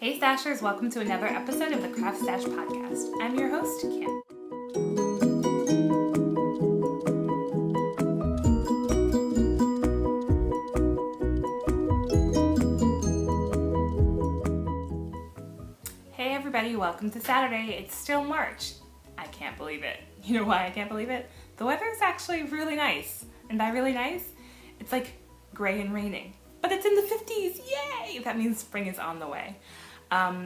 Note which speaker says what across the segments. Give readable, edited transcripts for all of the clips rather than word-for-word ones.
Speaker 1: Hey Stashers, welcome to another episode of the CraftStash podcast. I'm your host, Kim. Hey everybody, welcome to Saturday. It's still March. I can't believe it. You know why I can't believe it? The weather is actually really nice. And by really nice, it's like gray and raining. But it's in the 50s, yay! That means spring is on the way.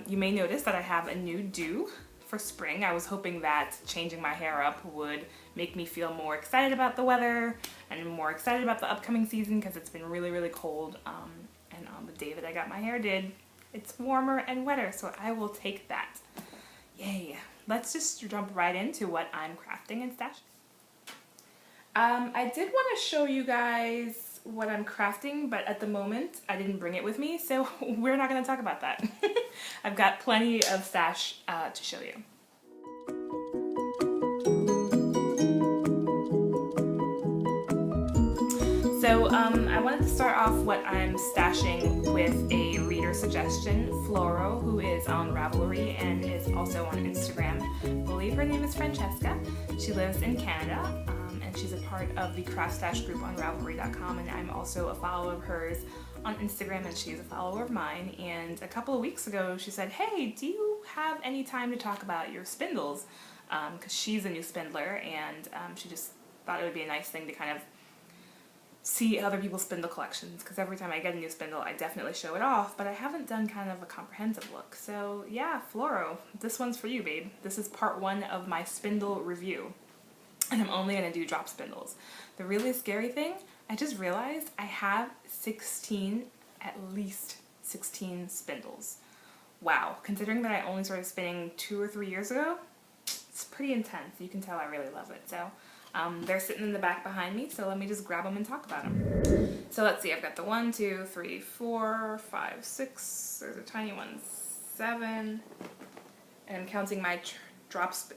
Speaker 1: You may notice that I have a new do for spring. I was hoping that changing my hair up would make me feel more excited about the weather and more excited about the upcoming season because it's been really, really cold. And on the day that I got my hair did, it's warmer and wetter, so I will take that. Yay. Let's just jump right into what I'm crafting and stashing. I did want to show you guys what I'm crafting, but at the moment I didn't bring it with me, so we're not going to talk about that. I've got plenty of stash to show you. So I wanted to start off what I'm stashing with a reader suggestion, Floro, who is on Ravelry and is also on Instagram. I believe her name is Francesca. She lives in Canada. She's a part of the CraftStash group on Ravelry.com, and I'm also a follower of hers on Instagram, and she's a follower of mine. And a couple of weeks ago, she said, "Hey, do you have any time to talk about your spindles?" Because she's a new spindler, and she just thought it would be a nice thing to kind of see other people's spindle collections. Because every time I get a new spindle, I definitely show it off, but I haven't done kind of a comprehensive look. So yeah, Floro, this one's for you, babe. This is part one of my spindle review. And I'm only going to do drop spindles. The really scary thing, I just realized I have at least 16 spindles. Wow, considering that I only started spinning 2 or 3 years ago, it's pretty intense. You can tell I really love it. So they're sitting in the back behind me, so let me just grab them and talk about them. So let's see, I've got the 1, 2, 3, 4, 5, 6, there's a tiny one, 7, and I'm counting my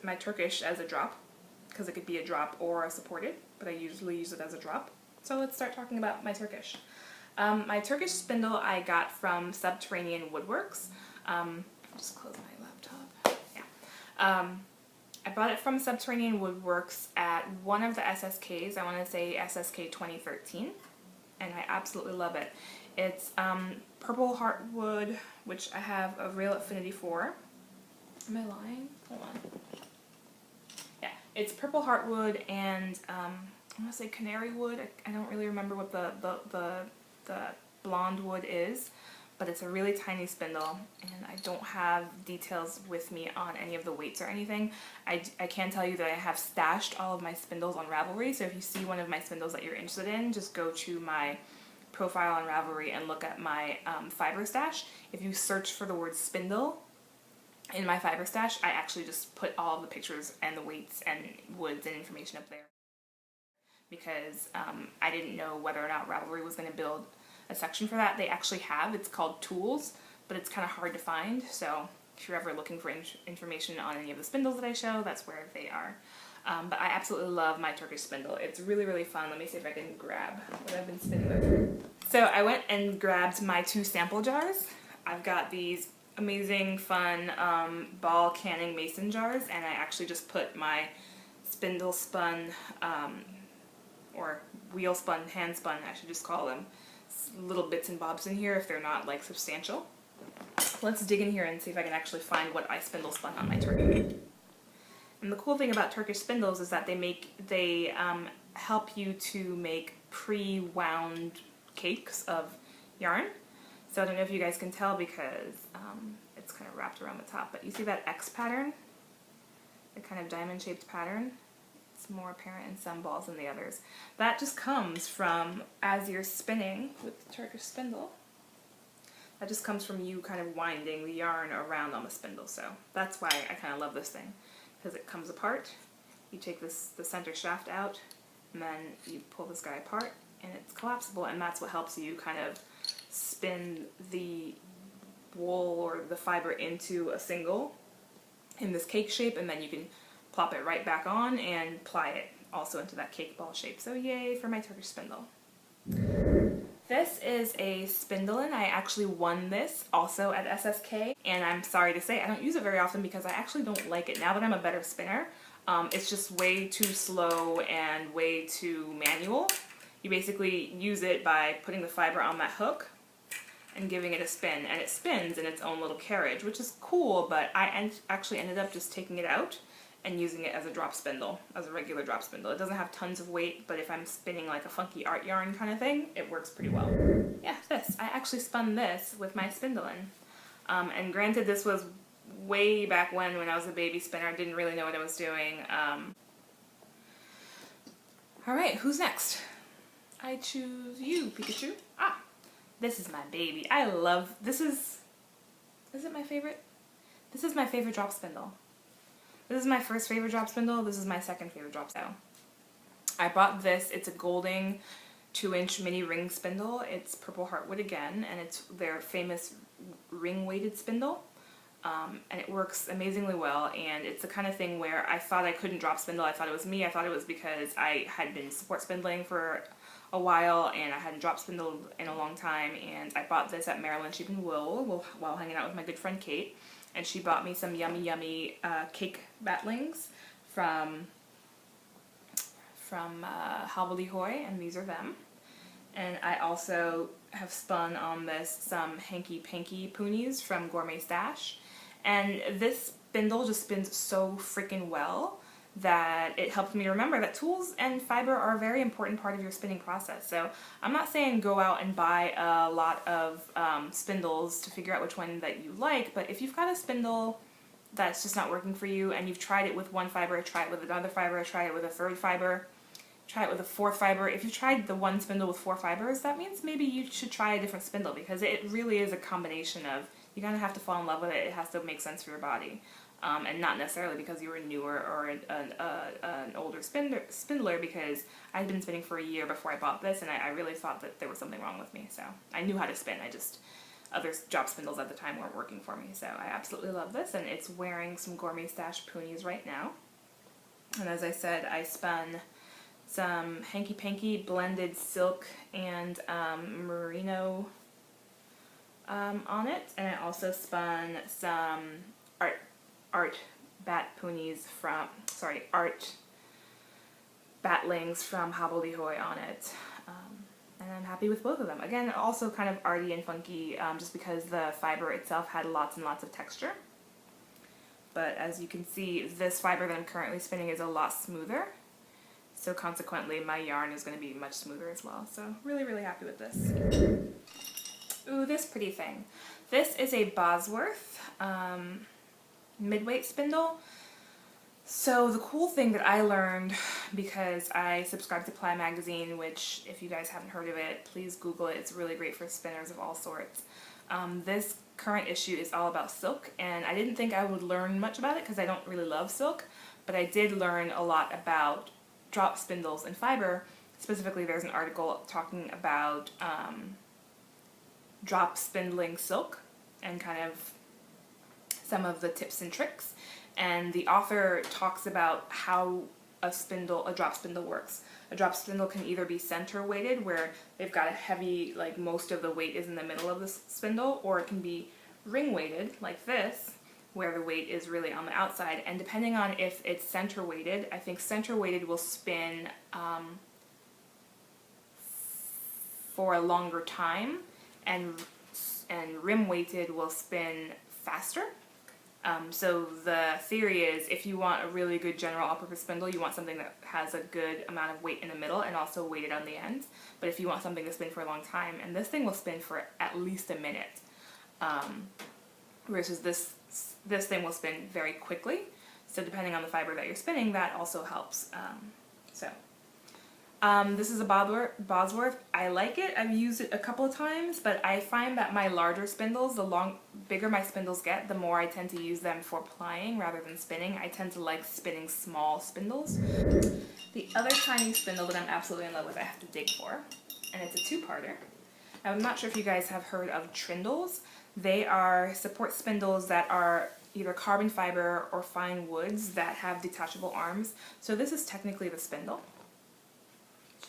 Speaker 1: my Turkish as a drop, because it could be a drop or a supported, but I usually use it as a drop. So let's start talking about my Turkish. My Turkish spindle I got from Subterranean Woodworks. Just close my laptop. Yeah. I bought it from Subterranean Woodworks at one of the SSKs. I want to say SSK 2013, and I absolutely love it. It's purple heartwood, which I have a real affinity for. Am I lying? Hold on. It's purple heartwood and I want to say canary wood. I don't really remember what the blonde wood is, but it's a really tiny spindle, and I don't have details with me on any of the weights or anything. I can tell you that I have stashed all of my spindles on Ravelry, so if you see one of my spindles that you're interested in, just go to my profile on Ravelry and look at my fiber stash. If you search for the word spindle in my fiber stash, I actually just put all of the pictures and the weights and woods and information up there because I didn't know whether or not Ravelry was going to build a section for that. They actually have. It's called Tools, but it's kind of hard to find. So if you're ever looking for information on any of the spindles that I show, that's where they are. But I absolutely love my Turkish spindle. It's really, really fun. Let me see if I can grab what I've been spinning with. So I went and grabbed my 2 sample jars. I've got these amazing, fun ball canning mason jars, and I actually just put my spindle spun or wheel spun, hand spun, I should just call them, little bits and bobs in here if they're not like substantial. Let's dig in here and see if I can actually find what I spindle spun on my turkey. And the cool thing about Turkish spindles is that they help you to make pre-wound cakes of yarn. So I don't know if you guys can tell because it's kind of wrapped around the top, but you see that X pattern? The kind of diamond-shaped pattern? It's more apparent in some balls than the others. That just comes from, as you're spinning with the Turkish spindle, that just comes from you kind of winding the yarn around on the spindle. So that's why I kind of love this thing, because it comes apart. You take the center shaft out, and then you pull this guy apart, and it's collapsible, and that's what helps you kind of spin the wool or the fiber into a single in this cake shape, and then you can plop it right back on and ply it also into that cake ball shape. So yay for my Turkish spindle. This is a Spindlen. I actually won this also at SSK, and I'm sorry to say I don't use it very often because I actually don't like it. Now that I'm a better spinner, it's just way too slow and way too manual. You basically use it by putting the fiber on that hook and giving it a spin, and it spins in its own little carriage, which is cool, but I actually ended up just taking it out and using it as a drop spindle, as a regular drop spindle. It doesn't have tons of weight, but if I'm spinning like a funky art yarn kind of thing, it works pretty well. Yeah, this. I actually spun this with my Spindlen. And granted, this was way back when I was a baby spinner. I didn't really know what I was doing. Alright, who's next? I choose you, Pikachu. Ah, this is my baby. I love, this is it my favorite? This is my favorite drop spindle. This is my first favorite drop spindle. This is my second favorite drop spindle. I bought this. It's a Golding 2-inch mini ring spindle. It's Purple Heartwood again, and it's their famous ring-weighted spindle. And it works amazingly well, and it's the kind of thing where I thought I couldn't drop spindle. I thought it was me. I thought it was because I had been support spindling for a while, and I hadn't drop spindled in a long time, and I bought this at Maryland Sheep and Wool while hanging out with my good friend Kate. And she bought me some yummy cake batlings from Hobbledehoy, and these are them. And I also have spun on this some Hanky Panky Poonies from Gourmet Stash. And this spindle just spins so freaking well that it helped me remember that tools and fiber are a very important part of your spinning process. So I'm not saying go out and buy a lot of spindles to figure out which one that you like, but if you've got a spindle that's just not working for you and you've tried it with one fiber, try it with another fiber, try it with a third fiber, try it with a fourth fiber. If you've tried the one spindle with 4 fibers, that means maybe you should try a different spindle, because it really is a combination of, you kind of have to fall in love with it. It has to make sense for your body. And not necessarily because you were newer or an older spindler, because I'd been spinning for a year before I bought this, and I really thought that there was something wrong with me. So I knew how to spin, other drop spindles at the time weren't working for me. So I absolutely love this, and it's wearing some Gourmet Stash Poonies right now. And as I said, I spun some Hanky Panky blended silk and merino on it, and I also spun some art batlings from Hobbledehoy on it, and I'm happy with both of them. Again, also kind of arty and funky, just because the fiber itself had lots and lots of texture. But as you can see, this fiber that I'm currently spinning is a lot smoother, so consequently my yarn is going to be much smoother as well. So really, really happy with this. Ooh, this pretty thing. This is a Bosworth midweight spindle. So the cool thing that I learned, because I subscribe to Ply Magazine, which if you guys haven't heard of it, please Google it. It's really great for spinners of all sorts. This current issue is all about silk, and I didn't think I would learn much about it because I don't really love silk, but I did learn a lot about drop spindles and fiber. Specifically, there's an article talking about drop spindling silk and kind of some of the tips and tricks, and the author talks about how a drop spindle works. A drop spindle can either be center weighted, where they've got a heavy, like most of the weight is in the middle of the spindle, or it can be ring weighted, like this, where the weight is really on the outside. And depending on if it's center weighted, I think center weighted will spin for a longer time, and rim weighted will spin faster. So the theory is, if you want a really good general all-purpose spindle, you want something that has a good amount of weight in the middle and also weighted on the ends. But if you want something to spin for a long time, and this thing will spin for at least a minute, versus this thing will spin very quickly. So depending on the fiber that you're spinning, that also helps. This is a Bosworth. I like it. I've used it a couple of times, but I find that my larger spindles, the bigger my spindles get, the more I tend to use them for plying rather than spinning. I tend to like spinning small spindles. The other tiny spindle that I'm absolutely in love with, I have to dig for, and it's a two-parter. I'm not sure if you guys have heard of Trindles. They are support spindles that are either carbon fiber or fine woods that have detachable arms. So this is technically the spindle.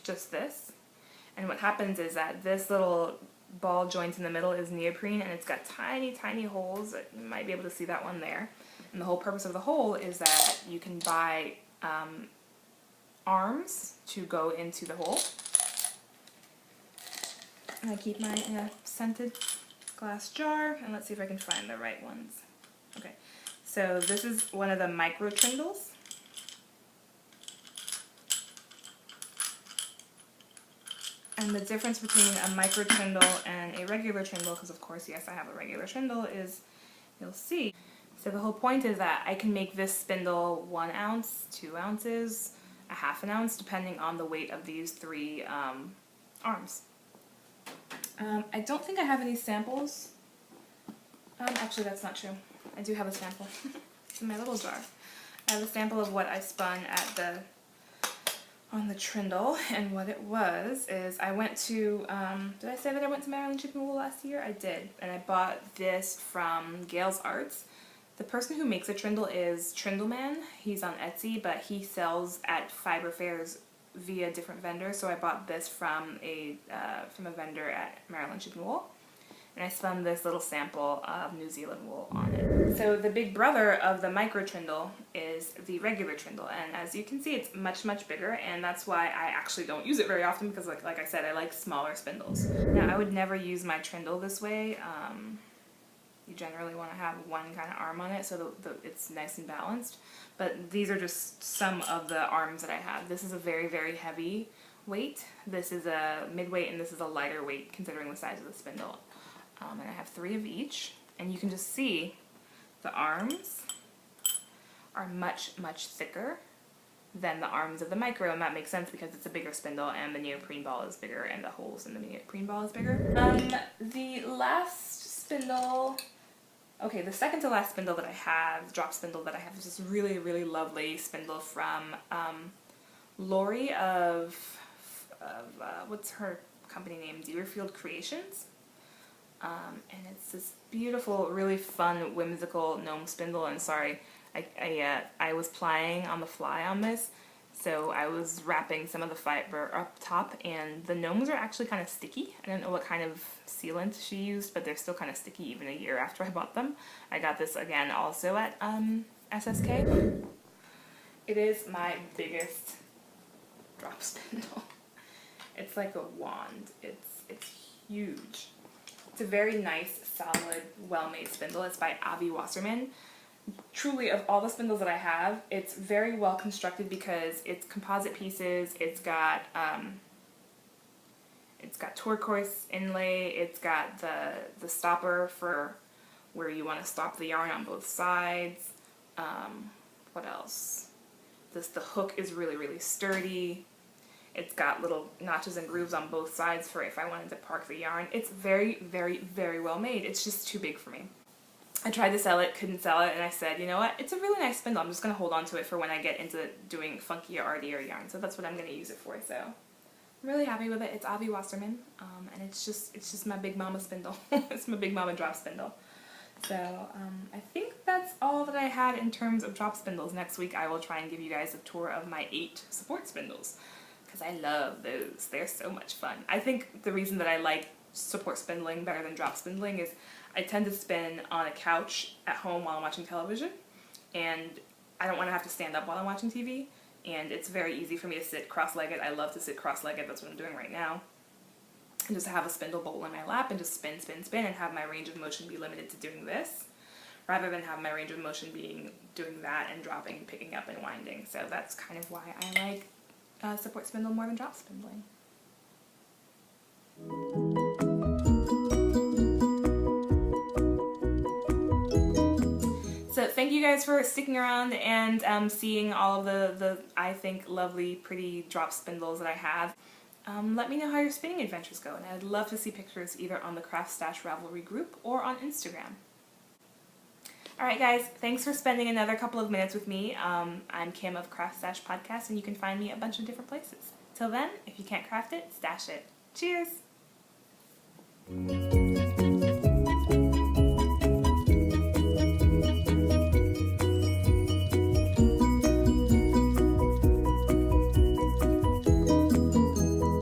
Speaker 1: Just this, And what happens is that this little ball joint in the middle is neoprene, and it's got tiny, tiny holes. You might be able to see that one there. And the whole purpose of the hole is that you can buy arms to go into the hole. And I keep mine in a scented glass jar, and let's see if I can find the right ones. Okay, so this is one of the micro Trindles. And the difference between a micro Trindle and a regular Trindle, because of course, yes, I have a regular Trindle, is you'll see. So the whole point is that I can make this spindle 1 ounce, 2 ounces, a ½ ounce, depending on the weight of these 3 arms. I don't think I have any samples. Actually, that's not true. I do have a sample. It's in my little jar. I have a sample of what I spun on the Trindle, and what it was is I went to, did I say that I went to Maryland Shipping Wool last year? I did, and I bought this from Gail's Arts. The person who makes a Trindle is Trindleman. He's on Etsy, but he sells at fiber fairs via different vendors, so I bought this from a vendor at Maryland Shipping Wool. And I spun this little sample of New Zealand wool on it. So the big brother of the micro Trindle is the regular Trindle, and as you can see, it's much, much bigger, and that's why I actually don't use it very often, because like I said, I like smaller spindles. Now, I would never use my Trindle this way. You generally want to have one kind of arm on it so it's nice and balanced, but these are just some of the arms that I have. This is a very, very heavy weight. This is a mid-weight, and this is a lighter weight considering the size of the spindle. And I have 3 of each, and you can just see the arms are much, much thicker than the arms of the micro, and that makes sense because it's a bigger spindle and the neoprene ball is bigger and the holes in the neoprene ball is bigger. The last spindle, okay, the second to last spindle that I have, drop spindle that I have, is this really, really lovely spindle from Lori of what's her company name? Deerfield Creations. And it's this beautiful, really fun, whimsical gnome spindle, and sorry, I was plying on the fly on this, so I was wrapping some of the fiber up top, and the gnomes are actually kind of sticky. I don't know what kind of sealant she used, but they're still kind of sticky even a year after I bought them. I got this again also at SSK. It is my biggest drop spindle. It's like a wand. It's huge. It's a very nice, solid, well-made spindle. It's by Avi Wasserman. Truly, of all the spindles that I have, it's very well constructed because it's composite pieces. It's got turquoise inlay. It's got the stopper for where you want to stop the yarn on both sides. What else? The hook is really, really sturdy. It's got little notches and grooves on both sides for if I wanted to park the yarn. It's very, very, very well made. It's just too big for me. I tried to sell it, couldn't sell it, and I said, you know what, it's a really nice spindle. I'm just going to hold on to it for when I get into doing funkier, artier yarn. So that's what I'm going to use it for. So I'm really happy with it. It's Avi Wasserman, and it's just my big mama spindle. It's my big mama drop spindle. So I think that's all that I had in terms of drop spindles. Next week I will try and give you guys a tour of my 8 support spindles, because I love those. They're so much fun. I think the reason that I like support spindling better than drop spindling is I tend to spin on a couch at home while I'm watching television, and I don't want to have to stand up while I'm watching TV, and it's very easy for me to sit cross-legged. I love to sit cross-legged. That's what I'm doing right now. And just have a spindle bowl in my lap and just spin, spin, spin, and have my range of motion be limited to doing this, rather than have my range of motion being doing that and dropping, picking up, and winding. So that's kind of why I like support spindle more than drop spindling. So thank you guys for sticking around and seeing all of the I think lovely, pretty drop spindles that I have. Let me know how your spinning adventures go, and I'd love to see pictures either on the CraftStash Ravelry group or on Instagram. Alright guys, thanks for spending another couple of minutes with me. I'm Kim of CraftStash Podcast, and you can find me a bunch of different places. Till then, if you can't craft it, stash it. Cheers!